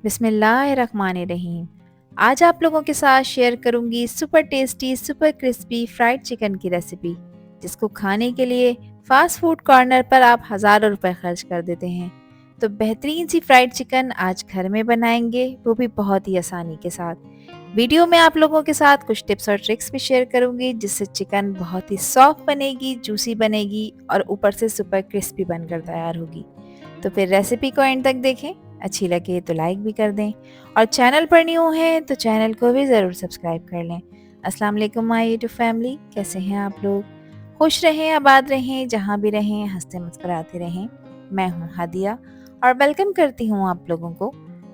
बिस्मिल्लाहिर्रहमानिर्रहीम। आज आप लोगों के साथ शेयर करूंगी super tasty super crispy fried chicken की रेसिपी, जिसको खाने के लिए फास्ट फूड कॉर्नर पर आप हज़ारों रुपए खर्च कर देते हैं। तो बेहतरीन सी फ्राइड चिकन आज घर में बनाएंगे, वो भी बहुत ही आसानी के साथ। वीडियो में आप लोगों के साथ कुछ टिप्स और ट्रिक्स भी शेयर करूंगी, जिससे चिकन बहुत ही सॉफ्ट बनेगी, जूसी बनेगी और ऊपर से सुपर क्रिस्पी बनकर तैयार होगी। तो फिर रेसिपी को एंड तक देखें, अच्छी लगे तो लाइक भी कर दें और चैनल पर न्यू हैं तो चैनल को भी ज़रूर सब्सक्राइब कर लें। अस्सलाम वालेकुम माय यूट्यूब फैमिली, कैसे हैं आप लोग? खुश रहें, आबाद रहें, जहाँ भी रहें हंसते मुस्कुराते रहें। मैं हूँ हादिया और वेलकम करती हूँ आप लोगों को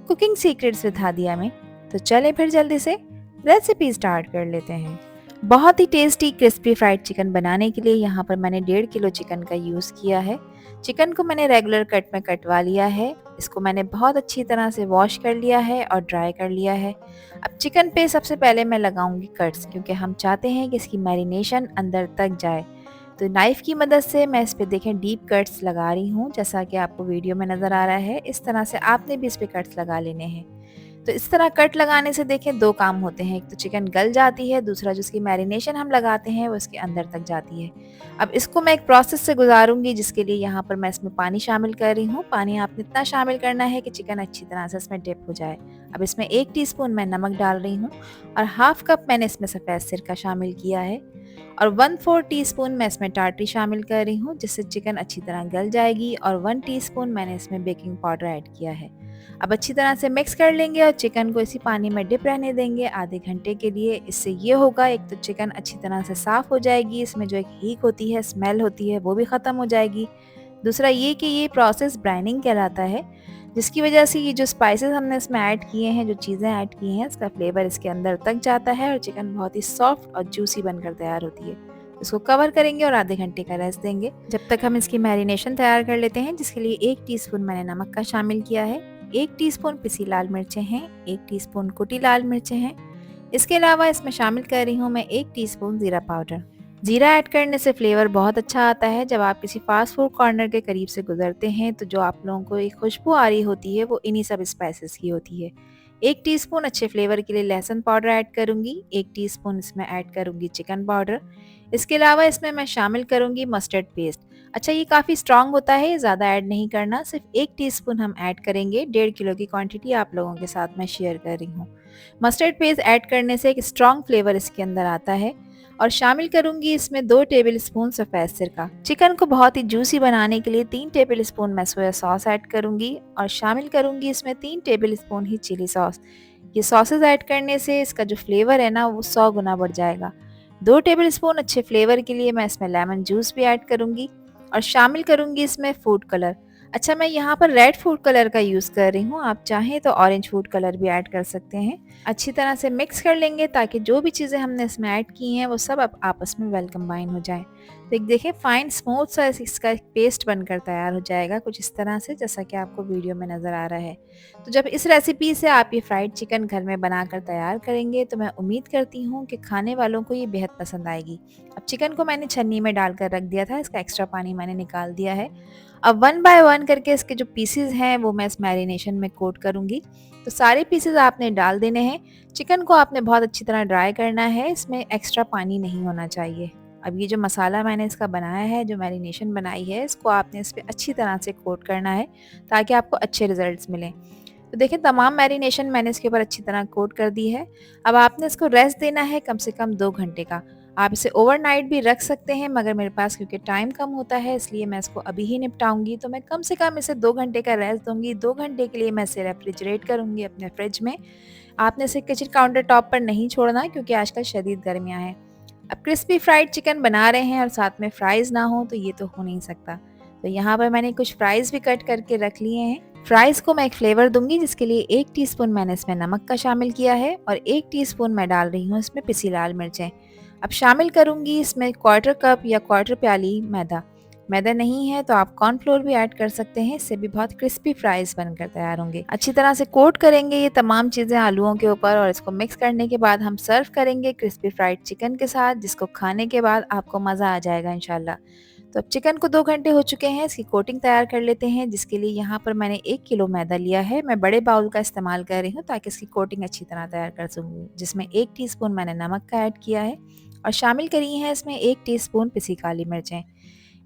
कुकिंग सीक्रेट्स विद हादिया में। तो चलें फिर जल्दी से रेसिपी स्टार्ट कर लेते हैं। बहुत ही टेस्टी क्रिस्पी फ्राइड चिकन बनाने के लिए यहाँ पर मैंने 1.5 किलो चिकन का यूज़ किया है। चिकन को मैंने रेगुलर कट में कटवा लिया है। इसको मैंने बहुत अच्छी तरह से वॉश कर लिया है और ड्राई कर लिया है। अब चिकन पे सबसे पहले मैं लगाऊंगी कट्स, क्योंकि हम चाहते हैं कि इसकी मैरिनेशन अंदर तक जाए। तो नाइफ़ की मदद से मैं इस पे देखें डीप कट्स लगा रही हूँ, जैसा कि आपको वीडियो में नज़र आ रहा है। इस तरह से आपने भी इस पे कट्स लगा लेने हैं। तो इस तरह कट लगाने से देखें 2 काम होते हैं, एक तो चिकन गल जाती है, दूसरा जो उसकी मैरिनेशन हम लगाते हैं वो इसके अंदर तक जाती है। अब इसको मैं एक प्रोसेस से गुजारूंगी, जिसके लिए यहाँ पर मैं इसमें पानी शामिल कर रही हूँ। पानी आपने इतना शामिल करना है कि चिकन अच्छी तरह से इसमें डिप हो जाए। अब इसमें 1 टीस्पून मैं नमक डाल रही हूँ और हाफ कप मैंने इसमें सफ़ेद सिरका शामिल किया है और 1/4 टीस्पून मैं इसमें टाटरी शामिल कर रही हूँ, जिससे चिकन अच्छी तरह गल जाएगी और 1 टीस्पून मैंने इसमें बेकिंग पाउडर ऐड किया है। अब अच्छी तरह से मिक्स कर लेंगे और चिकन को इसी पानी में डिप रहने देंगे आधे घंटे के लिए। इससे ये होगा, एक तो चिकन अच्छी तरह से साफ़ हो जाएगी, इसमें जो एक हीक होती है, स्मेल होती है, वो भी ख़त्म हो जाएगी। दूसरा ये कि ये प्रोसेस ब्राइनिंग कहलाता है, जिसकी वजह से ये जो स्पाइसेस हमने इसमें ऐड किए हैं, जो चीज़ें ऐड की हैं, इसका फ्लेवर इसके अंदर तक जाता है और चिकन बहुत ही सॉफ्ट और जूसी बनकर तैयार होती है। इसको कवर करेंगे और आधे घंटे का रेस्ट देंगे, जब तक हम इसकी मैरिनेशन तैयार कर लेते हैं, जिसके लिए 1 टीस्पून मैंने नमक का शामिल किया है, 1 टीस्पून पिसी लाल मिर्चें हैं, 1 टीस्पून कुटी लाल मिर्चें हैं। इसके अलावा इसमें शामिल कर रही हूँ मैं 1 टीस्पून ज़ीरा पाउडर। ज़ीरा ऐड करने से फ्लेवर बहुत अच्छा आता है। जब आप किसी फास्ट फूड कॉर्नर के करीब से गुजरते हैं तो जो आप लोगों को एक खुशबू आ रही होती है, वो इन्हीं सब स्पाइसेस की होती है। 1 टीस्पून अच्छे फ्लेवर के लिए लहसुन पाउडर ऐड करूँगी, 1 टीस्पून इसमें ऐड करूँगी चिकन पाउडर। इसके अलावा इसमें मैं शामिल करूँगी मस्टर्ड पेस्ट। अच्छा, ये काफ़ी स्ट्रॉन्ग होता है, ज़्यादा ऐड नहीं करना, सिर्फ 1 टीस्पून हम ऐड करेंगे। 1.5 किलो की क्वांटिटी आप लोगों के साथ मैं शेयर कर रही हूँ। मस्टर्ड पेस्ट ऐड करने से एक स्ट्रॉन्ग फ्लेवर इसके अंदर आता है। और शामिल करूंगी इसमें 2 टेबलस्पून सफ़ेद सिरका। चिकन को बहुत ही जूसी बनाने के लिए 3 टेबलस्पून मैं सोया सॉस ऐड करूंगी और शामिल करूंगी इसमें 3 टेबलस्पून ही चिली सॉस। ये सॉसेज ऐड करने से इसका जो फ्लेवर है ना, वो 100 गुना बढ़ जाएगा। 2 टेबलस्पून अच्छे फ्लेवर के लिए मैं इसमें लेमन जूस भी ऐड करूंगी और शामिल करूंगी इसमें फूड कलर। अच्छा, मैं यहाँ पर रेड फूड कलर का यूज़ कर रही हूँ, आप चाहें तो ऑरेंज फूड कलर भी ऐड कर सकते हैं। अच्छी तरह से मिक्स कर लेंगे ताकि जो भी चीज़ें हमने इसमें ऐड की हैं वो सब अब आपस में वेल कंबाइन हो जाए। तो एक देखिए फाइन स्मूथ सा इसका एक पेस्ट बनकर तैयार हो जाएगा, कुछ इस तरह से, जैसा कि आपको वीडियो में नज़र आ रहा है। तो जब इस रेसिपी से आप ये फ्राइड चिकन घर में बनाकर तैयार करेंगे तो मैं उम्मीद करती हूँ कि खाने वालों को ये बेहद पसंद आएगी। अब चिकन को मैंने छन्नी में डालकर रख दिया था, इसका एक्स्ट्रा पानी मैंने निकाल दिया है। अब 1 बाय 1 करके इसके जो पीसेस हैं वो मैं इस मैरिनेशन में कोट करूँगी। तो सारे पीसेस आपने डाल देने हैं। चिकन को आपने बहुत अच्छी तरह ड्राई करना है, इसमें एक्स्ट्रा पानी नहीं होना चाहिए। अब ये जो मसाला मैंने इसका बनाया है, जो मैरिनेशन बनाई है, इसको आपने इस पे अच्छी तरह से कोट करना है ताकि आपको अच्छे रिजल्ट्स मिलें। तो देखिए तमाम मैरिनेशन मैंने इसके ऊपर अच्छी तरह कोट कर दी है। अब आपने इसको रेस्ट देना है कम से कम 2 घंटे का। आप इसे ओवरनाइट भी रख सकते हैं, मगर मेरे पास क्योंकि टाइम कम होता है, इसलिए मैं इसको अभी ही निपटाऊंगी। तो मैं कम से कम इसे 2 घंटे का रेस्ट दूंगी। 2 घंटे के लिए मैं इसे रेफ्रिजरेट करूंगी अपने फ्रिज में। आपने इसे किचन काउंटर टॉप पर नहीं छोड़ना, क्योंकि आजकल शदीद गर्मियाँ हैं। अब क्रिस्पी फ्राइड चिकन बना रहे हैं और साथ में फ्राइज़ ना हो तो ये तो हो नहीं सकता। तो यहाँ पर मैंने कुछ फ्राइज़ भी कट करके रख लिए हैं। फ्राइज़ को मैं एक फ्लेवर दूंगी, जिसके लिए 1 टीस्पून मैंने इसमें नमक का शामिल किया है और 1 टीस्पून मैं डाल रही हूँ इसमें पिसी लाल मिर्चें। अब शामिल करूंगी इसमें क्वार्टर कप या क्वार्टर प्याली मैदा। मैदा नहीं है तो आप कॉर्नफ्लोर भी ऐड कर सकते हैं, इससे भी बहुत क्रिस्पी फ्राइज बनकर तैयार होंगे। अच्छी तरह से कोट करेंगे ये तमाम चीज़ें आलूओं के ऊपर और इसको मिक्स करने के बाद हम सर्व करेंगे क्रिस्पी फ्राइड चिकन के साथ, जिसको खाने के बाद आपको मज़ा आ जाएगा इंशाल्लाह। तो अब चिकन को 2 घंटे हो चुके हैं, इसकी कोटिंग तैयार कर लेते हैं, जिसके लिए यहाँ पर मैंने 1 किलो मैदा लिया है। मैं बड़े बाउल का इस्तेमाल कर रही हूँ ताकि इसकी कोटिंग अच्छी तरह तैयार कर सकूँ, जिसमें 1 टीस्पून मैंने नमक का ऐड किया है और शामिल करी हैं इसमें 1 टीस्पून पिसी काली मिर्चें।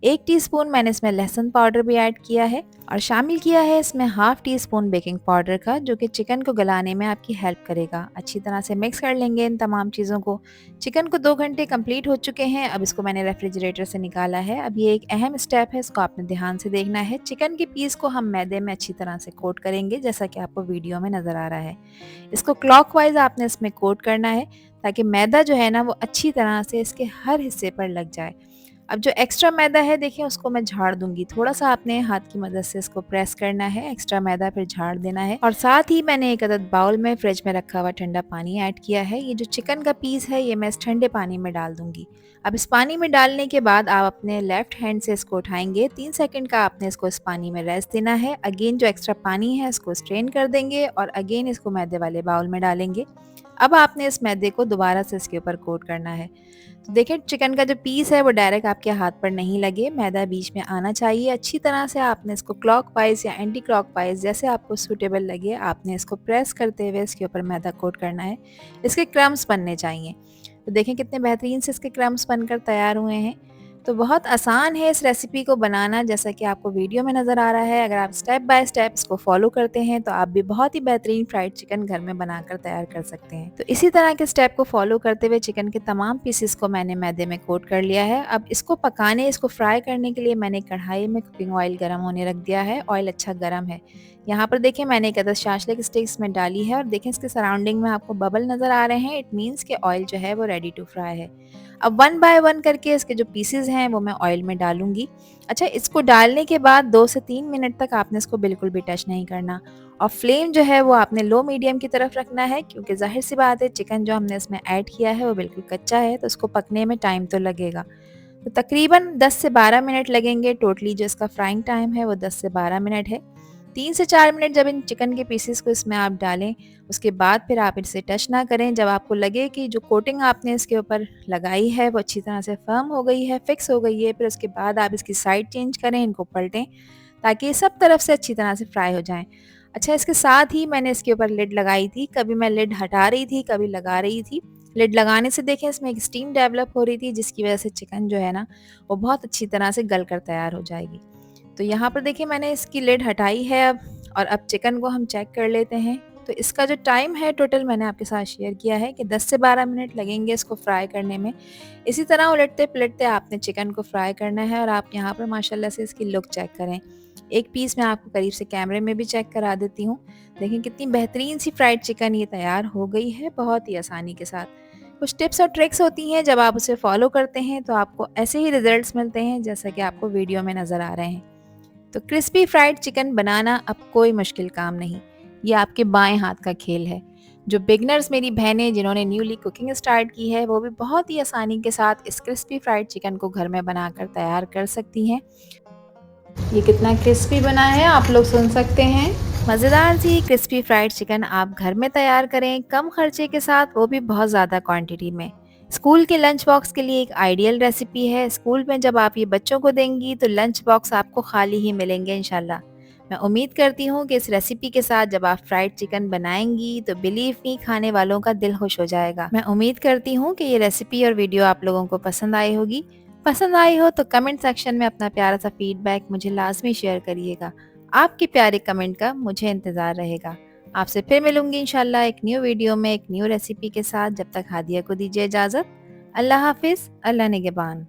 1 टीस्पून मैंने इसमें लहसुन पाउडर भी ऐड किया है और शामिल किया है इसमें half tea spoon baking powder का, जो कि चिकन को गलाने में आपकी हेल्प करेगा। अच्छी तरह से मिक्स कर लेंगे इन तमाम चीज़ों को। चिकन को 2 घंटे कंप्लीट हो चुके हैं। अब इसको मैंने रेफ्रिजरेटर से निकाला है। अब ये एक अहम स्टेप है, इसको आपने ध्यान से देखना है। चिकन के पीस को हम मैदे में अच्छी तरह से कोट करेंगे, जैसा कि आपको वीडियो में नज़र आ रहा है। इसको क्लॉकवाइज आपने इसमें कोट करना है ताकि मैदा जो है ना वो अच्छी तरह से इसके हर हिस्से पर लग जाए। अब जो एक्स्ट्रा मैदा है देखिए उसको मैं झाड़ दूंगी। थोड़ा-सा आपने हाथ की मदद से इसको प्रेस करना है, एक्स्ट्रा मैदा फिर झाड़ देना है। और साथ ही मैंने एक अदद बाउल में फ्रिज में रखा हुआ ठंडा पानी ऐड किया है। ये जो चिकन का पीस है ये मैं इस ठंडे पानी में डाल दूंगी। अब इस पानी में डालने के बाद आप अपने लेफ्ट हैंड से इसको उठाएंगे। 3 सेकंड का आपने इसको इस पानी में रेस्ट देना है। अगेन जो एक्स्ट्रा पानी है इसको स्ट्रेन कर देंगे और अगेन इसको मैदे वाले बाउल में डालेंगे। अब आपने इस मैदे को दोबारा से इसके ऊपर कोट करना है। तो देखिए चिकन का जो पीस है वो डायरेक्ट आपके हाथ पर नहीं लगे, मैदा बीच में आना चाहिए। अच्छी तरह से आपने इसको क्लॉकवाइज या एंटी क्लॉकवाइज जैसे आपको सूटेबल लगे आपने इसको प्रेस करते हुए इसके ऊपर मैदा कोट करना है। इसके क्रम्स बनने चाहिए। तो देखें कितने बेहतरीन से इसके क्रम्स बनकर तैयार हुए हैं। तो बहुत आसान है इस रेसिपी को बनाना, जैसा कि आपको वीडियो में नज़र आ रहा है। अगर आप स्टेप बाय स्टेप इसको फॉलो करते हैं तो आप भी बहुत ही बेहतरीन फ्राइड चिकन घर में बनाकर तैयार कर सकते हैं। तो इसी तरह के स्टेप को फॉलो करते हुए चिकन के तमाम पीसेस को मैंने मैदे में कोट कर लिया है। अब इसको पकाने, इसको फ्राई करने के लिए मैंने कढ़ाई में कुकिंग ऑयल गर्म होने रख दिया है। ऑयल अच्छा गर्म है। यहाँ पर देखिए मैंने एक अदद शाशले की स्टिक्स में डाली है और देखें इसके सराउंडिंग में आपको बबल नज़र आ रहे हैं। इट मीन्स कि ऑयल जो है वो रेडी टू फ्राई है। अब 1 बाय 1 करके इसके जो पीसेस हैं वो मैं ऑयल में डालूंगी। अच्छा, इसको डालने के बाद 2 से 3 मिनट तक आपने इसको बिल्कुल भी टच नहीं करना और फ्लेम जो है वो आपने लो मीडियम की तरफ रखना है, क्योंकि जाहिर सी बात है चिकन जो हमने इसमें ऐड किया है वो बिल्कुल कच्चा है, तो इसको पकने में टाइम तो लगेगा। तो तकरीबन 10 से 12 मिनट लगेंगे। टोटली जो इसका फ्राइंग टाइम है वो 10 से 12 मिनट है। 3 से 4 मिनट जब इन चिकन के पीसेस को इसमें आप डालें, उसके बाद फिर आप इसे टच ना करें। जब आपको लगे कि जो कोटिंग आपने इसके ऊपर लगाई है वो अच्छी तरह से फर्म हो गई है, फिक्स हो गई है, फिर उसके बाद आप इसकी साइड चेंज करें, इनको पलटें ताकि सब तरफ से अच्छी तरह से फ्राई हो जाएं। अच्छा, इसके साथ ही मैंने इसके ऊपर लिड लगाई थी। कभी मैं लिड हटा रही थी, कभी लगा रही थी। लिड लगाने से देखें इसमें एक स्टीम डेवलप हो रही थी, जिसकी वजह से चिकन जो है ना वो बहुत अच्छी तरह से गल कर तैयार हो जाएगी। तो यहाँ पर देखिए मैंने इसकी लिड हटाई है अब, और अब चिकन को हम चेक कर लेते हैं। तो इसका जो टाइम है टोटल मैंने आपके साथ शेयर किया है कि 10 से 12 मिनट लगेंगे इसको फ्राई करने में। इसी तरह उलटते पलटते आपने चिकन को फ्राई करना है और आप यहाँ पर माशाल्लाह से इसकी लुक चेक करें। एक पीस मैं आपको करीब से कैमरे में भी चेक करा देती हूँ। देखें कितनी बेहतरीन सी फ्राइड चिकन ये तैयार हो गई है, बहुत ही आसानी के साथ। कुछ टिप्स और ट्रिक्स होती हैं, जब आप उसे फॉलो करते हैं तो आपको ऐसे ही रिजल्ट्स मिलते हैं जैसा कि आपको वीडियो में नज़र आ रहे हैं। तो क्रिस्पी फ्राइड चिकन बनाना अब कोई मुश्किल काम नहीं, ये आपके बाएं हाथ का खेल है। जो बिगनर्स मेरी बहनें जिन्होंने न्यूली कुकिंग स्टार्ट की है वो भी बहुत ही आसानी के साथ इस क्रिस्पी फ्राइड चिकन को घर में बनाकर तैयार कर सकती हैं। ये कितना क्रिस्पी बना है आप लोग सुन सकते हैं। मज़ेदार सी क्रिस्पी फ्राइड चिकन आप घर में तैयार करें कम खर्चे के साथ, वो भी बहुत ज़्यादा क्वांटिटी में। स्कूल के लंच बॉक्स के लिए एक आइडियल रेसिपी है। स्कूल में जब आप ये बच्चों को देंगी तो लंच बॉक्स आपको खाली ही मिलेंगे इंशाल्लाह। मैं उम्मीद करती हूँ कि इस रेसिपी के साथ जब आप फ्राइड चिकन बनाएंगी तो बिलीव मी खाने वालों का दिल खुश हो जाएगा। मैं उम्मीद करती हूँ कि ये रेसिपी और वीडियो आप लोगों को पसंद आई होगी। पसंद आई हो तो कमेंट सेक्शन में अपना प्यारा सा फीडबैक मुझे लाजमी शेयर करिएगा। आपके प्यारे कमेंट का मुझे इंतज़ार रहेगा। आपसे फिर मिलूंगी इंशाल्लाह एक न्यू वीडियो में एक न्यू रेसिपी के साथ। जब तक हादिया को दीजिए इजाज़त। अल्लाह हाफिज़, अल्लाह निगहबान।